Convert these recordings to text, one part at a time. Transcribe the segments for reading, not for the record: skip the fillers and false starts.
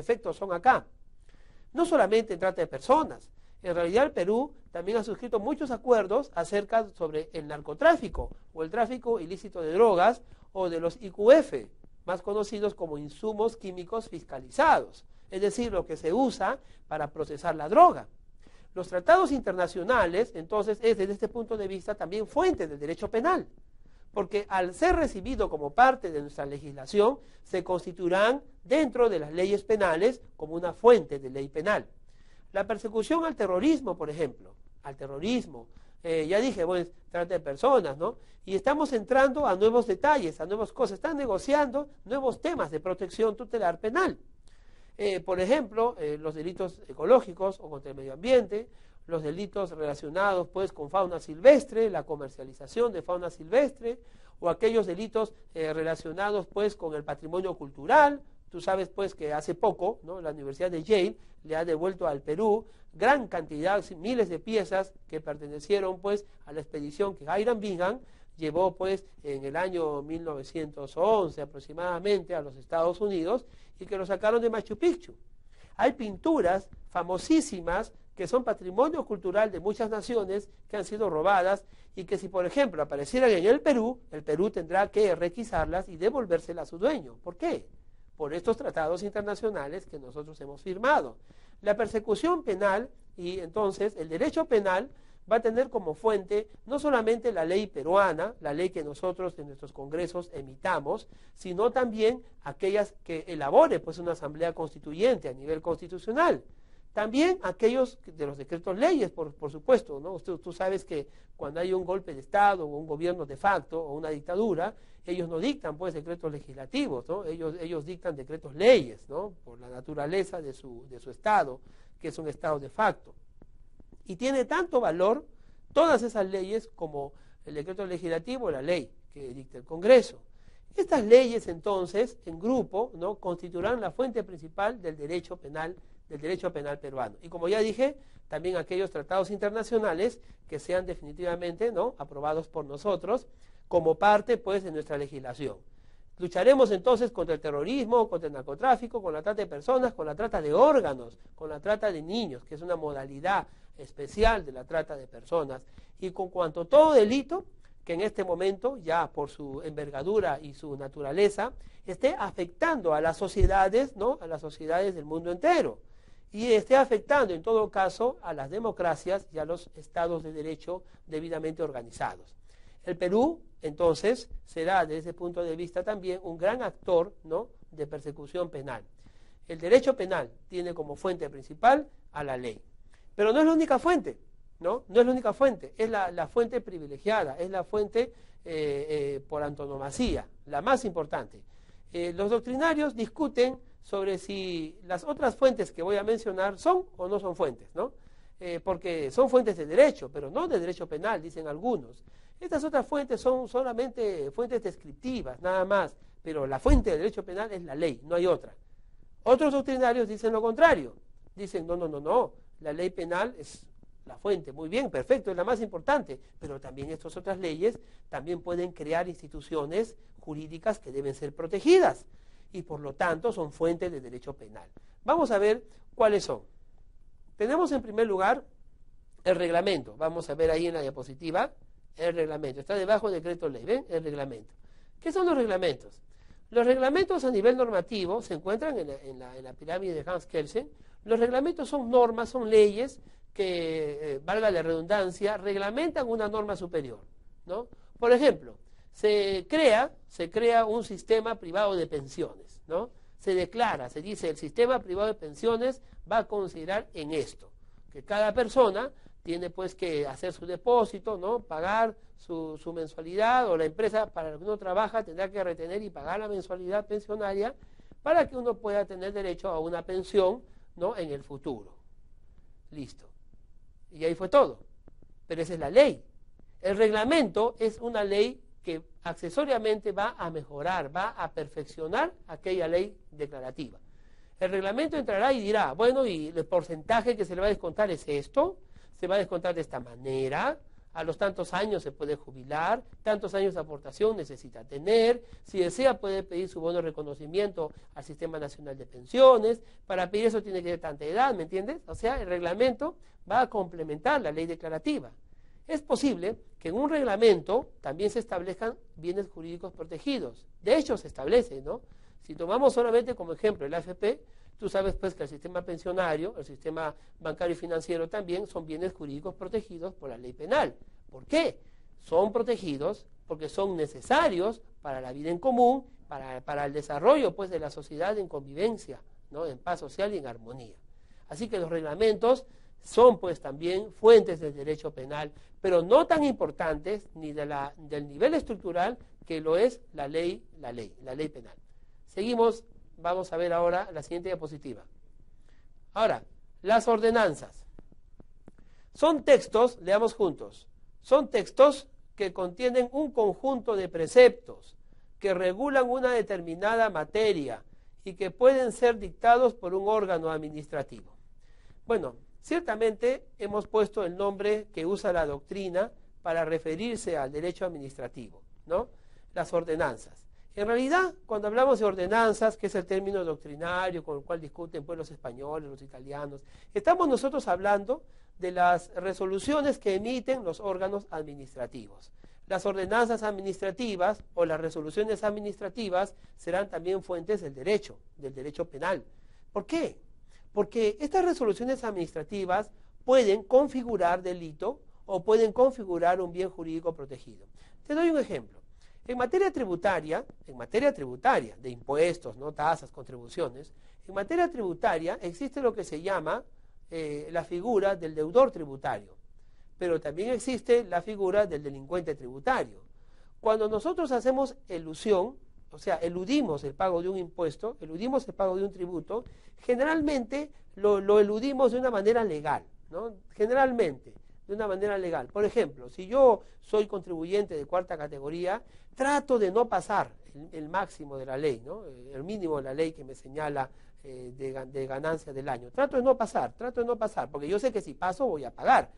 efectos son acá. No solamente en trata de personas, en realidad el Perú también ha suscrito muchos acuerdos acerca sobre el narcotráfico o el tráfico ilícito de drogas o de los IQF, más conocidos como insumos químicos fiscalizados, es decir, lo que se usa para procesar la droga. Los tratados internacionales, entonces, es desde este punto de vista también fuente del derecho penal, porque al ser recibido como parte de nuestra legislación, se constituirán dentro de las leyes penales como una fuente de ley penal. La persecución al terrorismo, por ejemplo, al terrorismo, ya dije, bueno, trata de personas, ¿no? Y estamos entrando a nuevos detalles, a nuevas cosas, están negociando nuevos temas de protección tutelar penal. Por ejemplo, los delitos ecológicos o contra el medio ambiente, los delitos relacionados pues con fauna silvestre, la comercialización de fauna silvestre, o aquellos delitos relacionados pues con el patrimonio cultural. Tú sabes pues que hace poco, ¿no?, la Universidad de Yale le ha devuelto al Perú gran cantidad, miles de piezas que pertenecieron pues a la expedición que Hiram Bingham llevó pues en el año 1911 aproximadamente a los Estados Unidos y que lo sacaron de Machu Picchu. Hay pinturas famosísimas que son patrimonio cultural de muchas naciones que han sido robadas y que si por ejemplo aparecieran en el Perú tendrá que requisarlas y devolvérselas a su dueño. ¿Por qué? Por estos tratados internacionales que nosotros hemos firmado. La persecución penal y entonces el derecho penal va a tener como fuente no solamente la ley peruana, la ley que nosotros en nuestros congresos emitamos, sino también aquellas que elabore pues una asamblea constituyente a nivel constitucional. También aquellos de los decretos leyes, por supuesto, ¿no? Tú sabes que cuando hay un golpe de Estado o un gobierno de facto o una dictadura, ellos no dictan pues decretos legislativos, ¿no? Ellos dictan decretos leyes, ¿no?, por la naturaleza de su Estado, que es un Estado de facto. Y tiene tanto valor todas esas leyes como el decreto legislativo, la ley que dicta el Congreso. Estas leyes entonces, en grupo, ¿no?, constituirán la fuente principal del derecho penal peruano. Y como ya dije, también aquellos tratados internacionales que sean definitivamente, ¿no?, aprobados por nosotros como parte pues de nuestra legislación. Lucharemos entonces contra el terrorismo, contra el narcotráfico, con la trata de personas, con la trata de órganos, con la trata de niños, que es una modalidad especial de la trata de personas, y con cuanto todo delito que en este momento, ya por su envergadura y su naturaleza, esté afectando a las sociedades, ¿no?, a las sociedades del mundo entero, y esté afectando en todo caso a las democracias y a los estados de derecho debidamente organizados. El Perú, entonces, será desde ese punto de vista también un gran actor, ¿no?, de persecución penal. El derecho penal tiene como fuente principal a la ley. Pero no es la única fuente, ¿no? No es la única fuente, es la fuente privilegiada, es la fuente por antonomasia, la más importante. Los doctrinarios discuten sobre si las otras fuentes que voy a mencionar son o no son fuentes, ¿no? Porque son fuentes de derecho, pero no de derecho penal, dicen algunos. Estas otras fuentes son solamente fuentes descriptivas, nada más, pero la fuente del derecho penal es la ley, no hay otra. Otros doctrinarios dicen lo contrario, dicen no, la ley penal es la fuente, muy bien, perfecto, es la más importante, pero también estas otras leyes también pueden crear instituciones jurídicas que deben ser protegidas y por lo tanto son fuentes de derecho penal. Vamos a ver cuáles son. Tenemos en primer lugar el reglamento, vamos a ver ahí en la diapositiva el reglamento, está debajo del decreto ley, ¿ven? El reglamento. ¿Qué son los reglamentos? Los reglamentos a nivel normativo se encuentran en la pirámide de Hans Kelsen. Los reglamentos son normas, son leyes que, valga la redundancia, reglamentan una norma superior, ¿no? Por ejemplo, se crea un sistema privado de pensiones, ¿no? Se declara, se dice, el sistema privado de pensiones va a considerar en esto, que cada persona tiene pues que hacer su depósito, ¿no?, pagar su mensualidad, o la empresa para la que uno trabaja tendrá que retener y pagar la mensualidad pensionaria para que uno pueda tener derecho a una pensión, ¿no?, en el futuro. Listo. Y ahí fue todo. Pero esa es la ley. El reglamento es una ley que accesoriamente va a mejorar, va a perfeccionar aquella ley declarativa. El reglamento entrará y dirá, bueno, y el porcentaje que se le va a descontar es esto, se va a descontar de esta manera, A los tantos años se puede jubilar, tantos años de aportación necesita tener, si desea puede pedir su bono de reconocimiento al Sistema Nacional de Pensiones, para pedir eso tiene que tener tanta edad, ¿me entiendes? O sea, el reglamento va a complementar la ley declarativa. Es posible que en un reglamento también se establezcan bienes jurídicos protegidos. De hecho, se establece, ¿no? Si tomamos solamente como ejemplo el AFP, tú sabes pues que el sistema pensionario, el sistema bancario y financiero también son bienes jurídicos protegidos por la ley penal. ¿Por qué? Son protegidos porque son necesarios para la vida en común, para el desarrollo pues de la sociedad en convivencia, ¿no? En paz social y en armonía. Así que los reglamentos son pues también fuentes del derecho penal, pero no tan importantes ni del nivel estructural que lo es la ley penal. Seguimos, vamos a ver ahora la siguiente diapositiva. Ahora, las ordenanzas. Son textos, leamos juntos, son textos que contienen un conjunto de preceptos que regulan una determinada materia y que pueden ser dictados por un órgano administrativo. Bueno, ciertamente hemos puesto el nombre que usa la doctrina para referirse al derecho administrativo, ¿no? Las ordenanzas. En realidad, cuando hablamos de ordenanzas, que es el término doctrinario con el cual discuten pues, los españoles, los italianos, estamos nosotros hablando de las resoluciones que emiten los órganos administrativos. Las ordenanzas administrativas o las resoluciones administrativas serán también fuentes del derecho penal. ¿Por qué? Porque estas resoluciones administrativas pueden configurar delito o pueden configurar un bien jurídico protegido. Te doy un ejemplo. En materia tributaria de impuestos, ¿no? Tasas, contribuciones, en materia tributaria existe lo que se llama la figura del deudor tributario, pero también existe la figura del delincuente tributario. Cuando nosotros hacemos elusión, o sea, eludimos el pago de un impuesto, eludimos el pago de un tributo, generalmente lo eludimos de una manera legal, ¿no? Generalmente, de una manera legal. Por ejemplo, si yo soy contribuyente de cuarta categoría, trato de no pasar el máximo de la ley, ¿no? El mínimo de la ley que me señala de ganancia del año. Trato de no pasar, porque yo sé que si paso voy a pagar.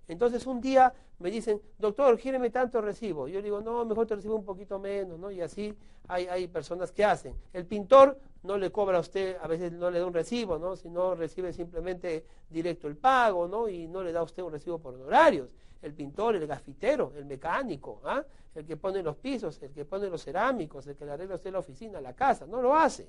Entonces un día me dicen, doctor, gíreme tanto recibo. Yo digo, no, mejor te recibo un poquito menos, ¿no? Y así hay personas que hacen. El pintor no le cobra a usted, a veces no le da un recibo, ¿no? Sino recibe simplemente directo el pago, ¿no? Y no le da a usted un recibo por honorarios. El pintor, el gafitero, el mecánico, ¿ah? El que pone los pisos, el que pone los cerámicos, el que le arregla a usted la oficina, la casa, no lo hace.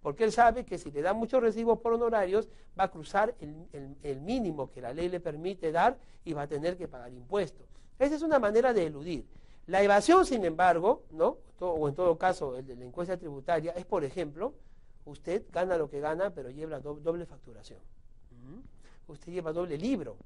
Porque él sabe que si le da muchos recibos por honorarios, va a cruzar el mínimo que la ley le permite dar y va a tener que pagar impuestos. Esa es una manera de eludir. La evasión, sin embargo, ¿no? O en todo caso, el de la encuesta tributaria, es, por ejemplo, usted gana lo que gana, pero lleva doble facturación. Usted lleva doble libro,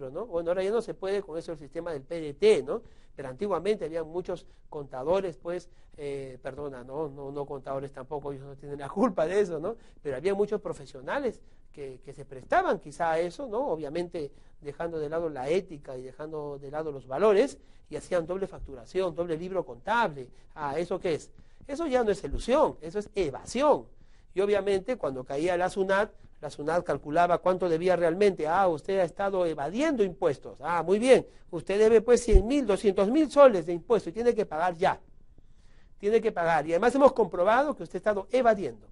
¿no? Bueno, ahora ya no se puede con eso el sistema del PDT, ¿no? Pero antiguamente había muchos contadores, pues, no contadores tampoco, ellos no tienen la culpa de eso, ¿no? Pero había muchos profesionales que se prestaban quizá a eso, ¿no? Obviamente dejando de lado la ética y dejando de lado los valores, y hacían doble facturación, doble libro contable. Ah, ¿eso qué es? Eso ya no es elusión, eso es evasión. Y obviamente cuando caía la SUNAT calculaba cuánto debía realmente. Ah, usted ha estado evadiendo impuestos. Ah, muy bien. Usted debe pues 100.000, 200.000 soles de impuestos y tiene que pagar ya. Tiene que pagar. Y además hemos comprobado que usted ha estado evadiendo.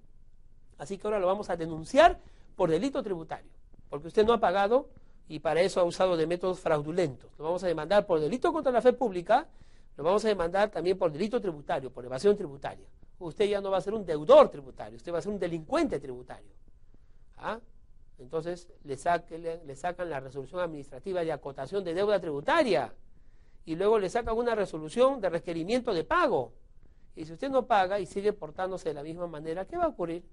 Así que ahora lo vamos a denunciar por delito tributario. Porque usted no ha pagado y para eso ha usado de métodos fraudulentos. Lo vamos a demandar por delito contra la fe pública. Lo vamos a demandar también por delito tributario, por evasión tributaria. Usted ya no va a ser un deudor tributario, usted va a ser un delincuente tributario. ¿Ah? Entonces le sacan la resolución administrativa de acotación de deuda tributaria y luego le sacan una resolución de requerimiento de pago. Y si usted no paga y sigue portándose de la misma manera, ¿qué va a ocurrir?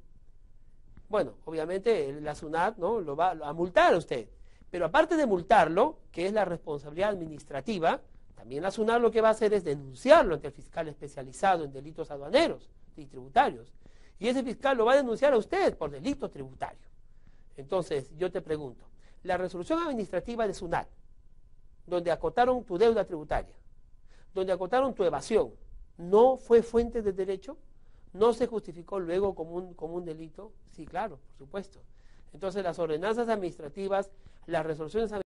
Bueno, obviamente la SUNAT, ¿no? Lo va a multar a usted. Pero aparte de multarlo, que es la responsabilidad administrativa, también la SUNAT lo que va a hacer es denunciarlo ante el fiscal especializado en delitos aduaneros y tributarios. Y ese fiscal lo va a denunciar a usted por delito tributario. Entonces, yo te pregunto, la resolución administrativa de SUNAT, donde acotaron tu deuda tributaria, donde acotaron tu evasión, ¿no fue fuente de derecho? ¿No se justificó luego como un delito? Sí, claro, por supuesto. Entonces, las ordenanzas administrativas, las resoluciones administrativas,